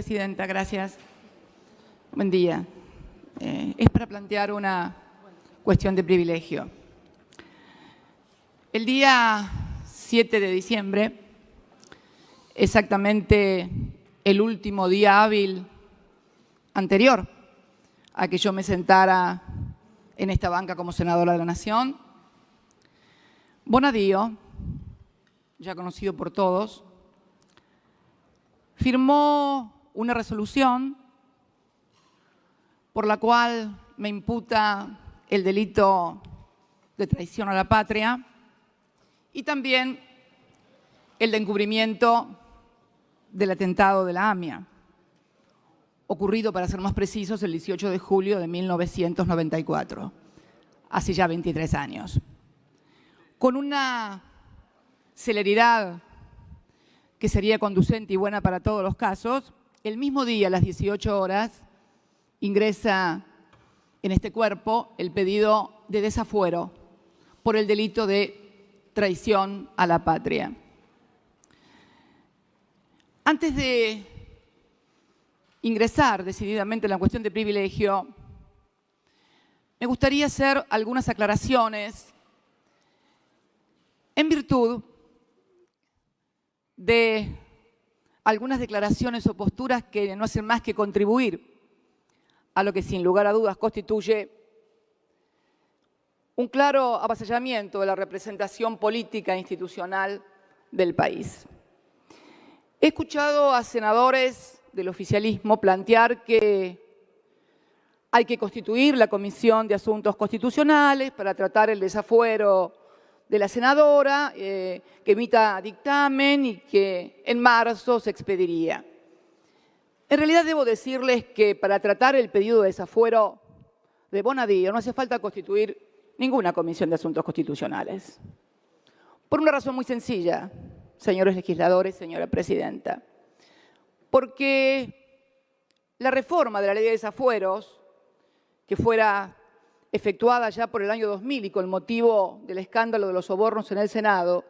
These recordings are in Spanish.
Presidenta, gracias. Buen día. Es para plantear una cuestión de privilegio. El día 7 de diciembre, exactamente el último día hábil anterior a que yo me sentara en esta banca como senadora de la Nación, Bonadío, ya conocido por todos, firmó una resolución por la cual me imputa el delito de traición a la patria y también el de encubrimiento del atentado de la AMIA, ocurrido, para ser más precisos, el 18 de julio de 1994, hace ya 23 años. Con una celeridad que sería conducente y buena para todos los casos, el mismo día, a las 18 horas, ingresa en este cuerpo el pedido de desafuero por el delito de traición a la patria. Antes de ingresar decididamente en la cuestión de privilegio, me gustaría hacer algunas aclaraciones en virtud de algunas declaraciones o posturas que no hacen más que contribuir a lo que sin lugar a dudas constituye un claro avasallamiento de la representación política e institucional del país. He escuchado a senadores del oficialismo plantear que hay que constituir la Comisión de Asuntos Constitucionales para tratar el desafuero de la senadora, que emita dictamen y que en marzo se expediría. En realidad debo decirles que para tratar el pedido de desafuero de Bonadío no hace falta constituir ninguna Comisión de Asuntos Constitucionales. Por una razón muy sencilla, señores legisladores, señora Presidenta. Porque la reforma de la Ley de Desafueros, que fuera efectuada ya por el año 2000 y con motivo del escándalo de los sobornos en el Senado,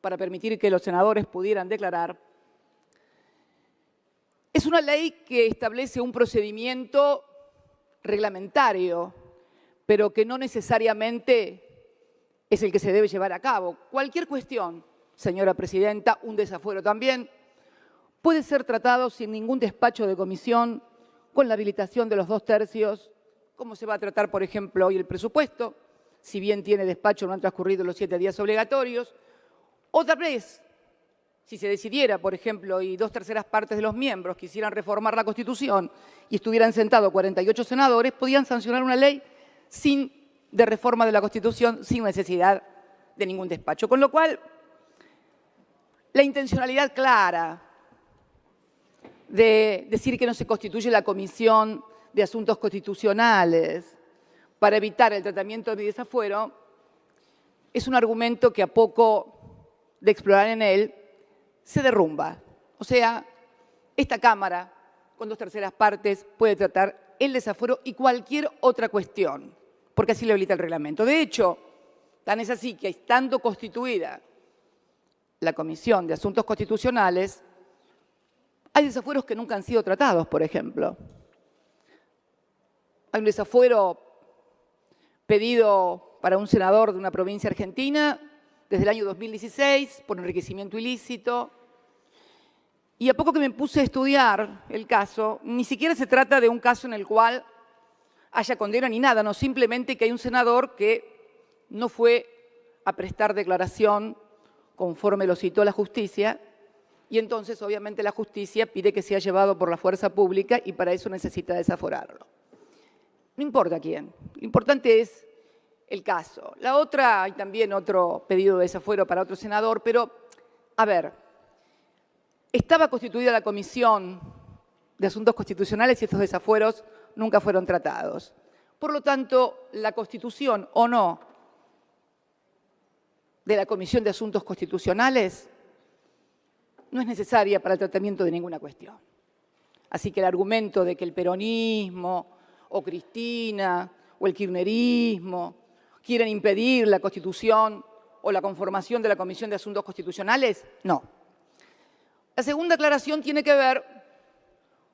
para permitir que los senadores pudieran declarar, es una ley que establece un procedimiento reglamentario, pero que no necesariamente es el que se debe llevar a cabo. Cualquier cuestión, señora Presidenta, un desafuero también, puede ser tratado sin ningún despacho de comisión, con la habilitación de los 2/3, como se va a tratar, por ejemplo, hoy el presupuesto, si bien tiene despacho, no han transcurrido los 7 días obligatorios. Otra vez, si se decidiera, por ejemplo, y 2/3 partes de los miembros quisieran reformar la Constitución y estuvieran sentados 48 senadores, podían sancionar una ley de reforma de la Constitución sin necesidad de ningún despacho. Con lo cual, la intencionalidad clara de decir que no se constituye la Comisión de Asuntos Constitucionales para evitar el tratamiento de mi desafuero es un argumento que a poco de explorar en él se derrumba. O sea, esta Cámara, con 2/3 partes, puede tratar el desafuero y cualquier otra cuestión, porque así lo habilita el reglamento. De hecho, tan es así que, estando constituida la Comisión de Asuntos Constitucionales, hay desafueros que nunca han sido tratados, por ejemplo. Hay un desafuero pedido para un senador de una provincia argentina desde el año 2016 por enriquecimiento ilícito. Y a poco que me puse a estudiar el caso, ni siquiera se trata de un caso en el cual haya condena ni nada, no, simplemente que hay un senador que no fue a prestar declaración conforme lo citó la justicia, y entonces obviamente la justicia pide que sea llevado por la fuerza pública y para eso necesita desaforarlo. No importa quién, lo importante es el caso. La otra, hay también otro pedido de desafuero para otro senador, pero, a ver, estaba constituida la Comisión de Asuntos Constitucionales y estos desafueros nunca fueron tratados. Por lo tanto, la constitución o no de la Comisión de Asuntos Constitucionales no es necesaria para el tratamiento de ninguna cuestión. Así que el argumento de que el peronismo o Cristina o el kirchnerismo quieren impedir la constitución o la conformación de la Comisión de Asuntos Constitucionales, no. La segunda aclaración tiene que ver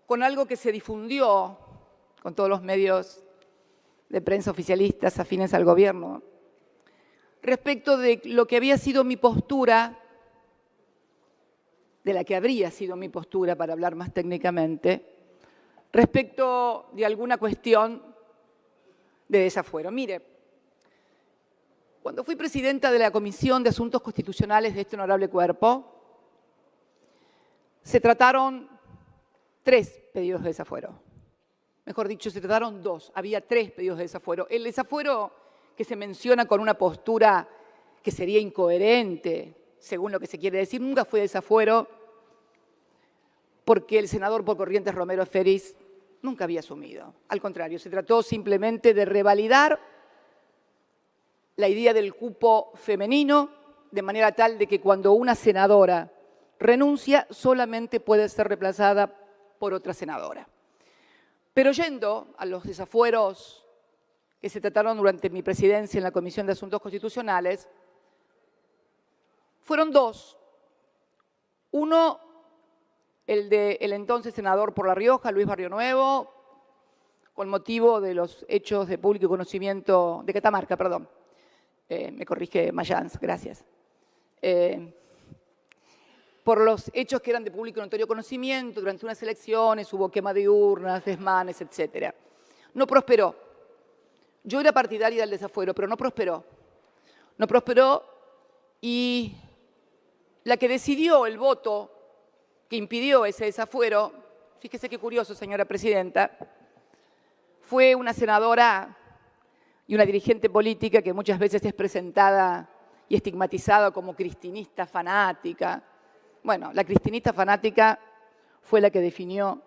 con algo que se difundió con todos los medios de prensa oficialistas afines al gobierno, respecto de lo que había sido mi postura, de la que habría sido mi postura, para hablar más técnicamente, respecto de alguna cuestión de desafuero. Mire, cuando fui presidenta de la Comisión de Asuntos Constitucionales de este honorable cuerpo, se trataron 3 pedidos de desafuero. Mejor dicho, se trataron 2. Había 3 pedidos de desafuero. El desafuero que se menciona con una postura que sería incoherente, según lo que se quiere decir, nunca fue desafuero, porque el senador por Corrientes Romero Feriz nunca había asumido. Al contrario, se trató simplemente de revalidar la idea del cupo femenino, de manera tal de que cuando una senadora renuncia, solamente puede ser reemplazada por otra senadora. Pero yendo a los desafueros que se trataron durante mi presidencia en la Comisión de Asuntos Constitucionales, fueron 2. Uno, el del entonces senador por La Rioja, Luis Barrionuevo, con motivo de los hechos de público conocimiento, de Catamarca, perdón. Me corrige Mayans, gracias. Por los hechos que eran de público y notorio conocimiento, durante unas elecciones hubo quema de urnas, desmanes, etc. No prosperó. Yo era partidaria del desafuero, pero no prosperó. No prosperó y la que decidió el voto que impidió ese desafuero, fíjese qué curioso, señora presidenta, fue una senadora y una dirigente política que muchas veces es presentada y estigmatizada como cristinista fanática. Bueno, la cristinista fanática fue la que definió,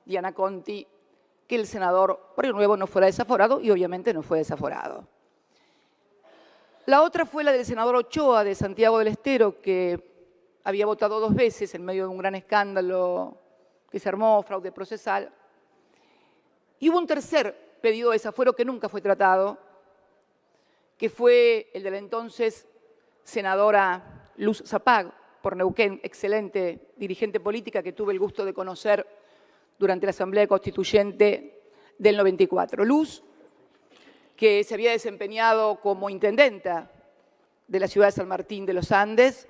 Diana Conti, que el senador Barrionuevo no fuera desaforado y obviamente no fue desaforado. La otra fue la del senador Ochoa de Santiago del Estero, que había votado 2 veces en medio de un gran escándalo que se armó, fraude procesal. Y hubo un tercer pedido de desafuero que nunca fue tratado, que fue el de la entonces senadora Luz Zapag, por Neuquén, excelente dirigente política que tuve el gusto de conocer durante la Asamblea Constituyente del 94. Luz, que se había desempeñado como intendenta de la ciudad de San Martín de los Andes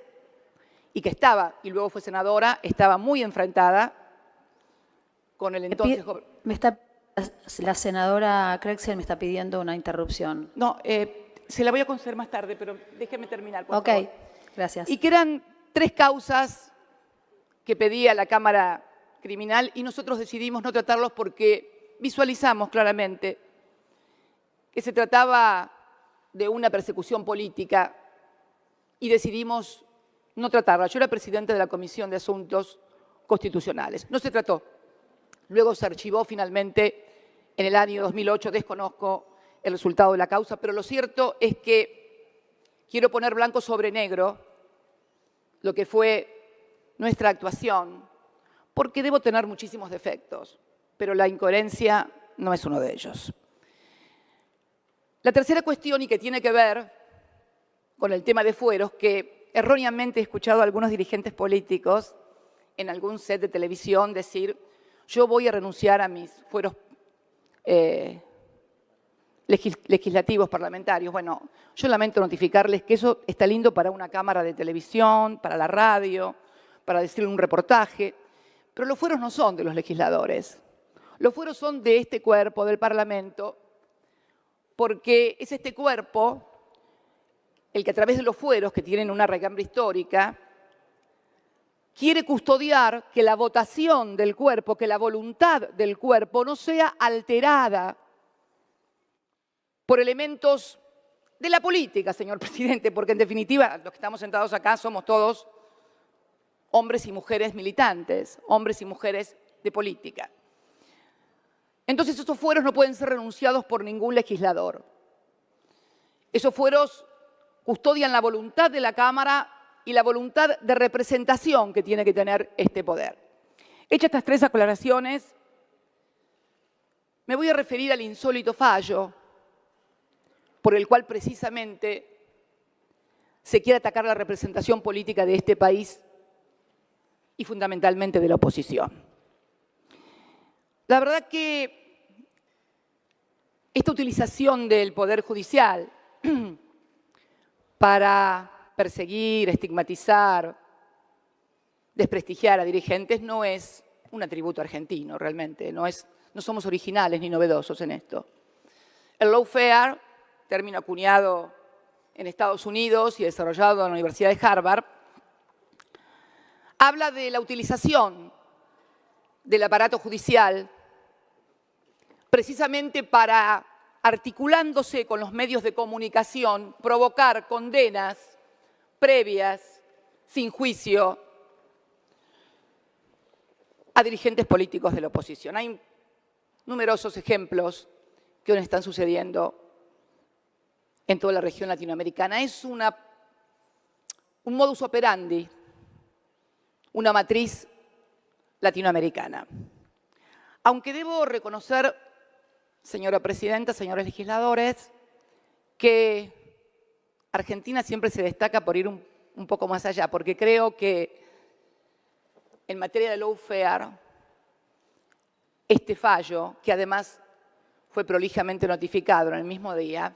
y que estaba, y luego fue senadora, estaba muy enfrentada con el entonces... La senadora Crexel me está pidiendo una interrupción. No, se la voy a conceder más tarde, pero déjeme terminar, por favor. Ok, gracias. Y que eran 3 causas que pedía la Cámara Criminal y nosotros decidimos no tratarlos porque visualizamos claramente que se trataba de una persecución política y decidimos no tratarla. Yo era presidenta de la Comisión de Asuntos Constitucionales. No se trató. Luego se archivó finalmente en el año 2008, desconozco el resultado de la causa, pero lo cierto es que quiero poner blanco sobre negro lo que fue nuestra actuación, porque debo tener muchísimos defectos, pero la incoherencia no es uno de ellos. La tercera cuestión, y que tiene que ver con el tema de fueros, que erróneamente he escuchado a algunos dirigentes políticos en algún set de televisión decir: yo voy a renunciar a mis fueros legislativos, parlamentarios. Bueno, yo lamento notificarles que eso está lindo para una cámara de televisión, para la radio, para decirle un reportaje, pero los fueros no son de los legisladores. Los fueros son de este cuerpo, del Parlamento, porque es este cuerpo el que a través de los fueros, que tienen una recambra histórica, quiere custodiar que la votación del cuerpo, que la voluntad del cuerpo no sea alterada por elementos de la política, señor presidente, porque en definitiva los que estamos sentados acá somos todos hombres y mujeres militantes, hombres y mujeres de política. Entonces esos fueros no pueden ser renunciados por ningún legislador. Esos fueros custodian la voluntad de la Cámara y la voluntad de representación que tiene que tener este poder. Hechas estas 3 aclaraciones, me voy a referir al insólito fallo por el cual precisamente se quiere atacar la representación política de este país y fundamentalmente de la oposición. La verdad que esta utilización del Poder Judicial para perseguir, estigmatizar, desprestigiar a dirigentes no es un atributo argentino realmente, no somos originales ni novedosos en esto. El lawfare, término acuñado en Estados Unidos y desarrollado en la Universidad de Harvard, habla de la utilización del aparato judicial precisamente para, articulándose con los medios de comunicación, provocar condenas previas, sin juicio, a dirigentes políticos de la oposición. Hay numerosos ejemplos que hoy están sucediendo en toda la región latinoamericana. Es un modus operandi, una matriz latinoamericana. Aunque debo reconocer, señora presidenta, señores legisladores, que Argentina siempre se destaca por ir un poco más allá, porque creo que en materia de lawfare, este fallo, que además fue prolijamente notificado en el mismo día,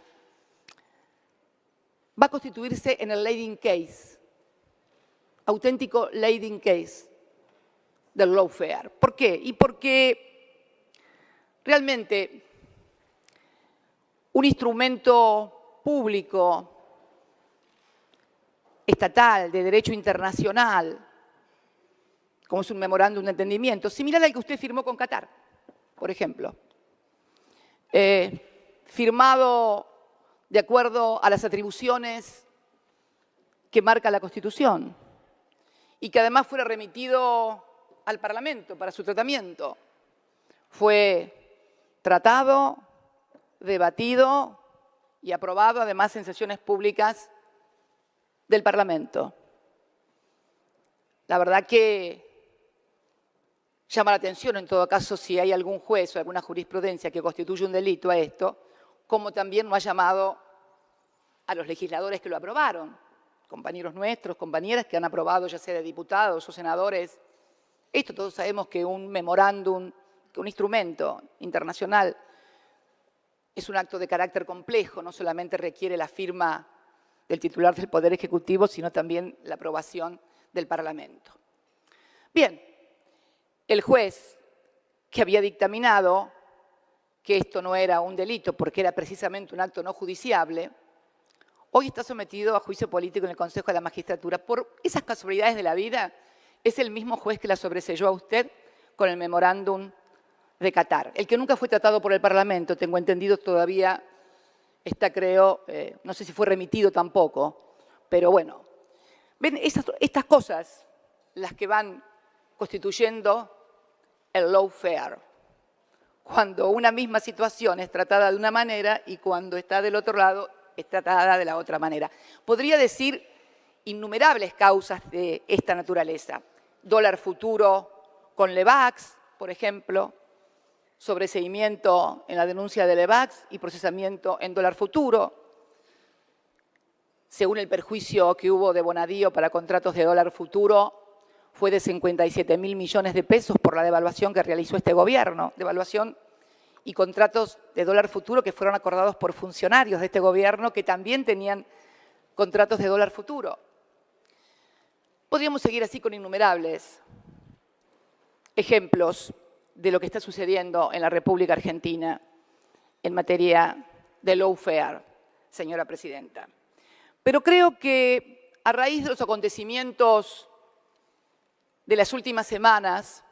va a constituirse en el leading case, auténtico leading case del lawfare. ¿Por qué? Y porque realmente un instrumento público, estatal, de derecho internacional, como es un memorándum de entendimiento, similar al que usted firmó con Qatar, por ejemplo, firmado de acuerdo a las atribuciones que marca la Constitución y que además fuera remitido al Parlamento para su tratamiento. Fue tratado, debatido y aprobado además en sesiones públicas del Parlamento. La verdad que llama la atención en todo caso si hay algún juez o alguna jurisprudencia que constituye un delito a esto, como también no ha llamado a los legisladores que lo aprobaron, compañeros nuestros, compañeras que han aprobado, ya sea de diputados o senadores. Esto todos sabemos que un memorándum, que un instrumento internacional es un acto de carácter complejo, no solamente requiere la firma del titular del Poder Ejecutivo, sino también la aprobación del Parlamento. Bien, el juez que había dictaminado que esto no era un delito porque era precisamente un acto no judiciable, hoy está sometido a juicio político en el Consejo de la Magistratura. Por esas casualidades de la vida, es el mismo juez que la sobreseyó a usted con el memorándum de Qatar. El que nunca fue tratado por el Parlamento, tengo entendido, todavía está, creo, no sé si fue remitido tampoco, pero bueno. Ven, estas cosas las que van constituyendo el lawfare, cuando una misma situación es tratada de una manera y cuando está del otro lado es tratada de la otra manera. Podría decir innumerables causas de esta naturaleza. Dólar futuro con Levax, por ejemplo, sobreseimiento en la denuncia de Levax y procesamiento en dólar futuro. Según el perjuicio que hubo de Bonadío para contratos de dólar futuro, fue de 57.000 millones de pesos por la devaluación que realizó este gobierno, devaluación y contratos de dólar futuro que fueron acordados por funcionarios de este gobierno que también tenían contratos de dólar futuro. Podríamos seguir así con innumerables ejemplos de lo que está sucediendo en la República Argentina en materia de lawfare, señora presidenta. Pero creo que a raíz de los acontecimientos de las últimas semanas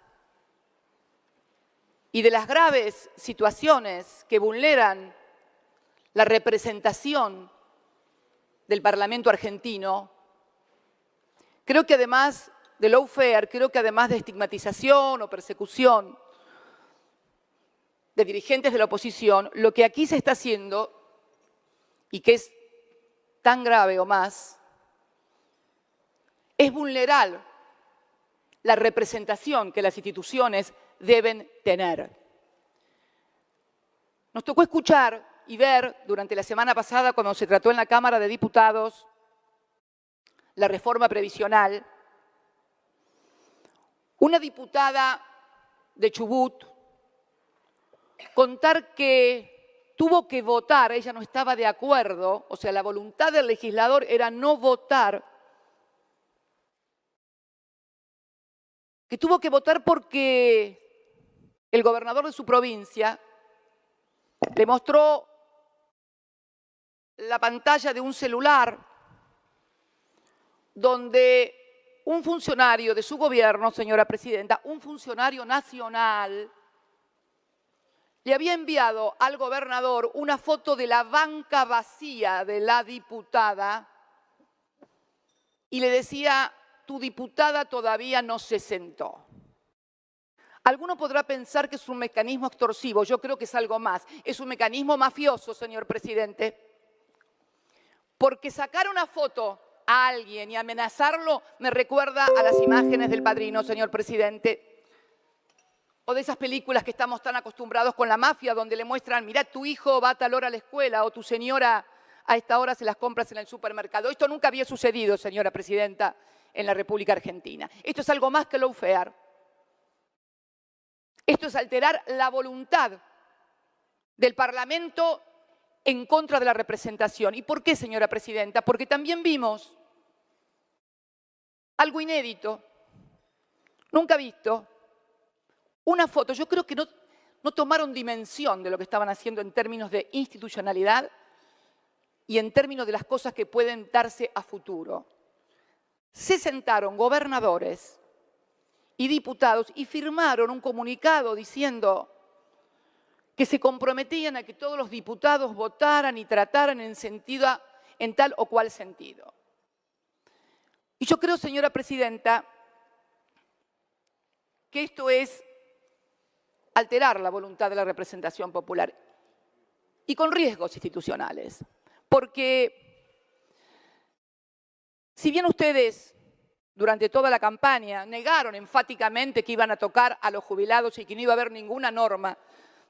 y de las graves situaciones que vulneran la representación del Parlamento argentino, creo que además de lawfare, creo que además de estigmatización o persecución de dirigentes de la oposición, lo que aquí se está haciendo, y que es tan grave o más, es vulnerar la representación que las instituciones deben tener. Nos tocó escuchar y ver durante la semana pasada, cuando se trató en la Cámara de Diputados la reforma previsional, una diputada de Chubut contar que tuvo que votar, ella no estaba de acuerdo, o sea, la voluntad del legislador era no votar, que tuvo que votar porque el gobernador de su provincia le mostró la pantalla de un celular donde un funcionario de su gobierno, señora presidenta, un funcionario nacional, le había enviado al gobernador una foto de la banca vacía de la diputada y le decía, tu diputada todavía no se sentó. Alguno podrá pensar que es un mecanismo extorsivo, yo creo que es algo más. Es un mecanismo mafioso, señor presidente, porque sacar una foto a alguien y amenazarlo me recuerda a las imágenes del Padrino, señor presidente, o de esas películas que estamos tan acostumbrados con la mafia, donde le muestran, mirá, tu hijo va a tal hora a la escuela o tu señora a esta hora se las compras en el supermercado. Esto nunca había sucedido, señora presidenta, en la República Argentina. Esto es algo más que lawfare. Esto es alterar la voluntad del Parlamento en contra de la representación. ¿Y por qué, señora presidenta? Porque también vimos algo inédito, nunca visto, una foto. Yo creo que no tomaron dimensión de lo que estaban haciendo en términos de institucionalidad y en términos de las cosas que pueden darse a futuro. Se sentaron gobernadores y diputados y firmaron un comunicado diciendo que se comprometían a que todos los diputados votaran y trataran en tal o cual sentido. Y yo creo, señora presidenta, que esto es alterar la voluntad de la representación popular y con riesgos institucionales. Porque si bien ustedes durante toda la campaña negaron enfáticamente que iban a tocar a los jubilados y que no iba a haber ninguna norma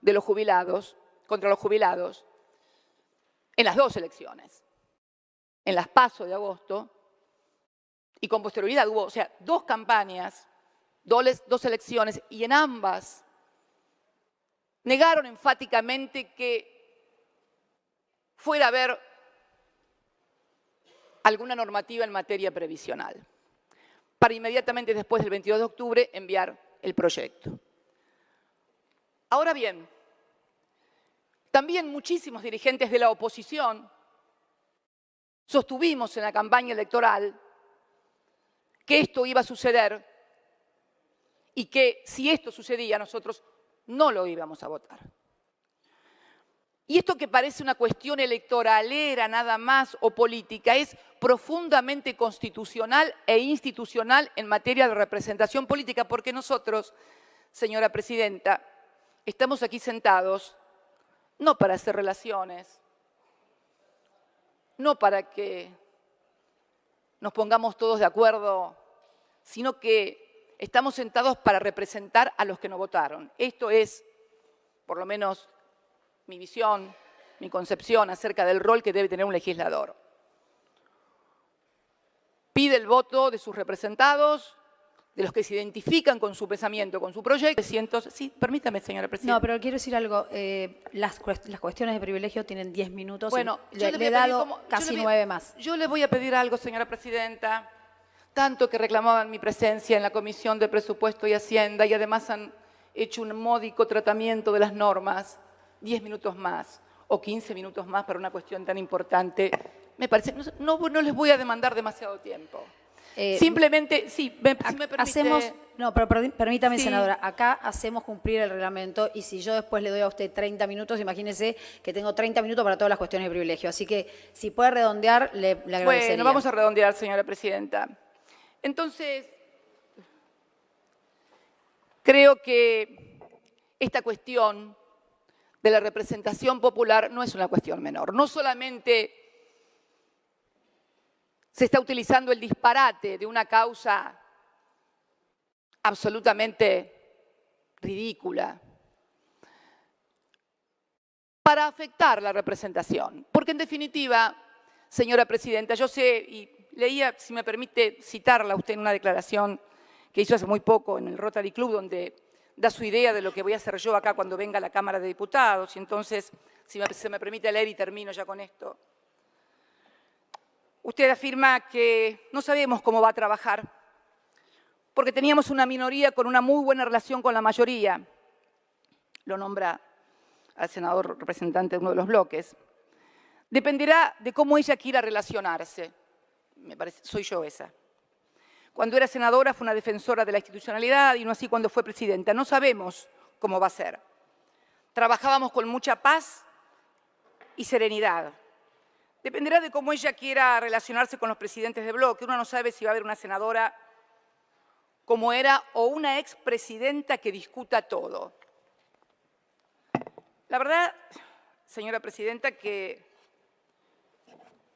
de los jubilados, contra los jubilados, en las dos elecciones, en las PASO de agosto y con posterioridad hubo, o sea, dos campañas, dos elecciones, y en ambas negaron enfáticamente que fuera a haber alguna normativa en materia previsional, para inmediatamente después del 22 de octubre enviar el proyecto. Ahora bien, también muchísimos dirigentes de la oposición sostuvimos en la campaña electoral que esto iba a suceder y que si esto sucedía nosotros no lo íbamos a votar. Y esto que parece una cuestión electoralera nada más o política es profundamente constitucional e institucional en materia de representación política, porque nosotros, señora presidenta, estamos aquí sentados no para hacer relaciones, no para que nos pongamos todos de acuerdo, sino que estamos sentados para representar a los que no votaron. Esto es, por lo menos, mi visión, mi concepción acerca del rol que debe tener un legislador. Pide el voto de sus representados, de los que se identifican con su pensamiento, con su proyecto. Sí, permítame, señora presidenta. No, pero quiero decir algo. Las cuestiones de privilegio tienen 10 minutos. Bueno, le he dado casi 9 más. Yo le voy a pedir algo, señora presidenta. Tanto que reclamaban mi presencia en la Comisión de Presupuesto y Hacienda y además han hecho un módico tratamiento de las normas. 10 minutos más o 15 minutos más para una cuestión tan importante. Me parece, no les voy a demandar demasiado tiempo. Simplemente, sí, si me permite. Pero permítame, Sí. senadora, acá hacemos cumplir el reglamento y si yo después le doy a usted 30 minutos, imagínese que tengo 30 minutos para todas las cuestiones de privilegio. Así que si puede redondear, le agradecería. Bueno, vamos a redondear, señora presidenta. Entonces, creo que esta cuestión de la representación popular no es una cuestión menor. No solamente se está utilizando el disparate de una causa absolutamente ridícula para afectar la representación. Porque en definitiva, señora presidenta, yo sé, y leía, si me permite citarla usted en una declaración que hizo hace muy poco en el Rotary Club, donde da su idea de lo que voy a hacer yo acá cuando venga a la Cámara de Diputados. Y entonces, si se me permite leer y termino ya con esto. Usted afirma que no sabemos cómo va a trabajar, porque teníamos una minoría con una muy buena relación con la mayoría. Lo nombra al senador representante de uno de los bloques. Dependerá de cómo ella quiera relacionarse. Me parece, soy yo esa. Cuando era senadora fue una defensora de la institucionalidad y no así cuando fue presidenta. No sabemos cómo va a ser. Trabajábamos con mucha paz y serenidad. Dependerá de cómo ella quiera relacionarse con los presidentes de bloque. Uno no sabe si va a haber una senadora como era o una expresidenta que discuta todo. La verdad, señora presidenta, que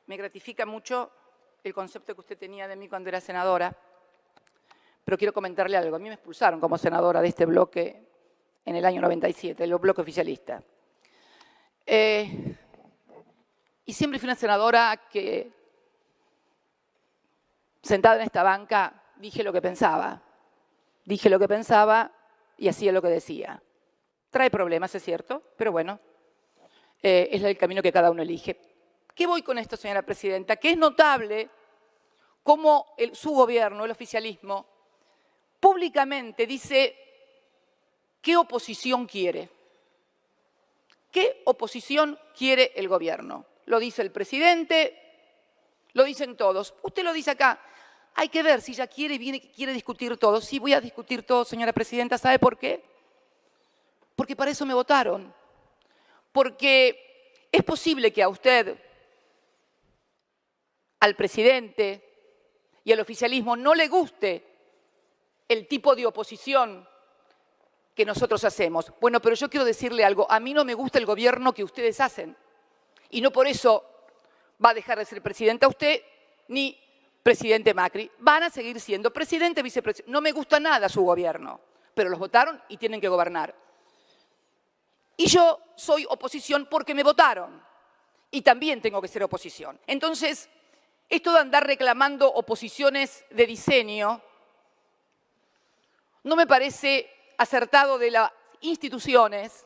me gratifica mucho el concepto que usted tenía de mí cuando era senadora, pero quiero comentarle algo. A mí me expulsaron como senadora de este bloque en el año 97, el bloque oficialista. Y siempre fui una senadora que, sentada en esta banca, dije lo que pensaba. Dije lo que pensaba y hacía lo que decía. Trae problemas, es cierto, pero bueno, es el camino que cada uno elige. ¿Qué voy con esto, señora presidenta? Que es notable cómo su gobierno, el oficialismo, públicamente dice qué oposición quiere. ¿Qué oposición quiere el gobierno? Lo dice el presidente, lo dicen todos. Usted lo dice acá. Hay que ver si ella quiere y quiere discutir todo. Sí, voy a discutir todo, señora presidenta. ¿Sabe por qué? Porque para eso me votaron. Porque es posible que a usted, al presidente y al oficialismo no le guste el tipo de oposición que nosotros hacemos. Bueno, pero yo quiero decirle algo. A mí no me gusta el gobierno que ustedes hacen. Y no por eso va a dejar de ser presidenta usted ni presidente Macri. Van a seguir siendo presidente, vicepresidente. No me gusta nada su gobierno, pero los votaron y tienen que gobernar. Y yo soy oposición porque me votaron. Y también tengo que ser oposición. Entonces, esto de andar reclamando oposiciones de diseño no me parece acertado de las instituciones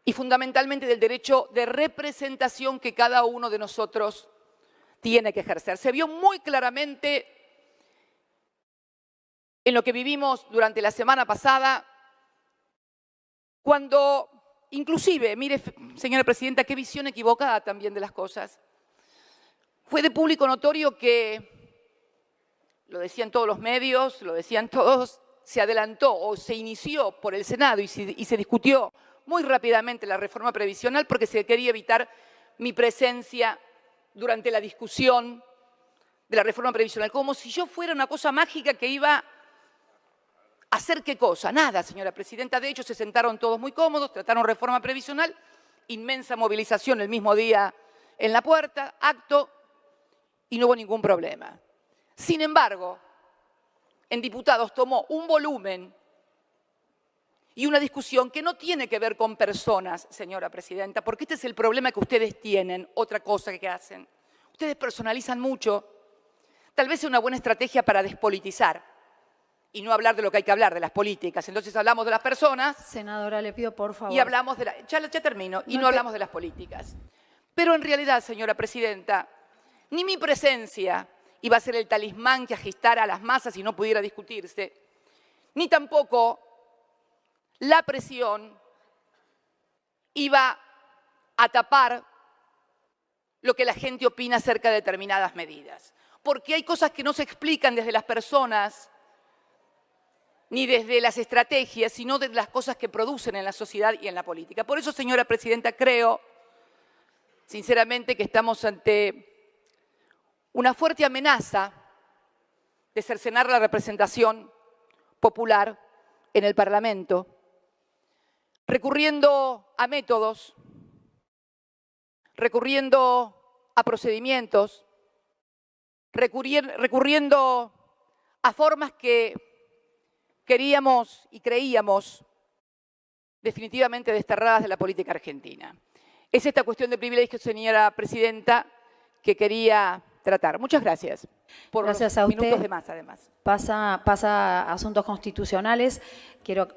y fundamentalmente del derecho de representación que cada uno de nosotros tiene que ejercer. Se vio muy claramente en lo que vivimos durante la semana pasada, cuando inclusive, mire, señora presidenta, qué visión equivocada también de las cosas. Fue de público notorio que, lo decían todos los medios, lo decían todos, se adelantó o se inició por el Senado y se discutió muy rápidamente la reforma previsional porque se quería evitar mi presencia durante la discusión de la reforma previsional, como si yo fuera una cosa mágica que iba a hacer qué cosa. Nada, señora presidenta. De hecho, se sentaron todos muy cómodos, trataron reforma previsional, inmensa movilización el mismo día en la puerta, acto, y no hubo ningún problema. Sin embargo, en diputados tomó un volumen y una discusión que no tiene que ver con personas, señora presidenta, porque este es el problema que ustedes tienen, otra cosa que hacen. Ustedes personalizan mucho. Tal vez sea una buena estrategia para despolitizar y no hablar de lo que hay que hablar, de las políticas. Entonces hablamos de las personas. Senadora, le pido por favor. Y hablamos de ya termino, y no hablamos de las políticas. Pero en realidad, señora presidenta, ni mi presencia iba a ser el talismán que agitara a las masas y no pudiera discutirse, ni tampoco la presión iba a tapar lo que la gente opina acerca de determinadas medidas. Porque hay cosas que no se explican desde las personas ni desde las estrategias, sino desde las cosas que producen en la sociedad y en la política. Por eso, señora presidenta, creo, sinceramente, que estamos ante una fuerte amenaza de cercenar la representación popular en el Parlamento, recurriendo a métodos, recurriendo a procedimientos, recurriendo a formas que queríamos y creíamos definitivamente desterradas de la política argentina. Es esta cuestión de privilegios, señora presidenta, que quería tratar. Muchas gracias por gracias a usted. Minutos de más, además. Pasa a asuntos constitucionales. Quiero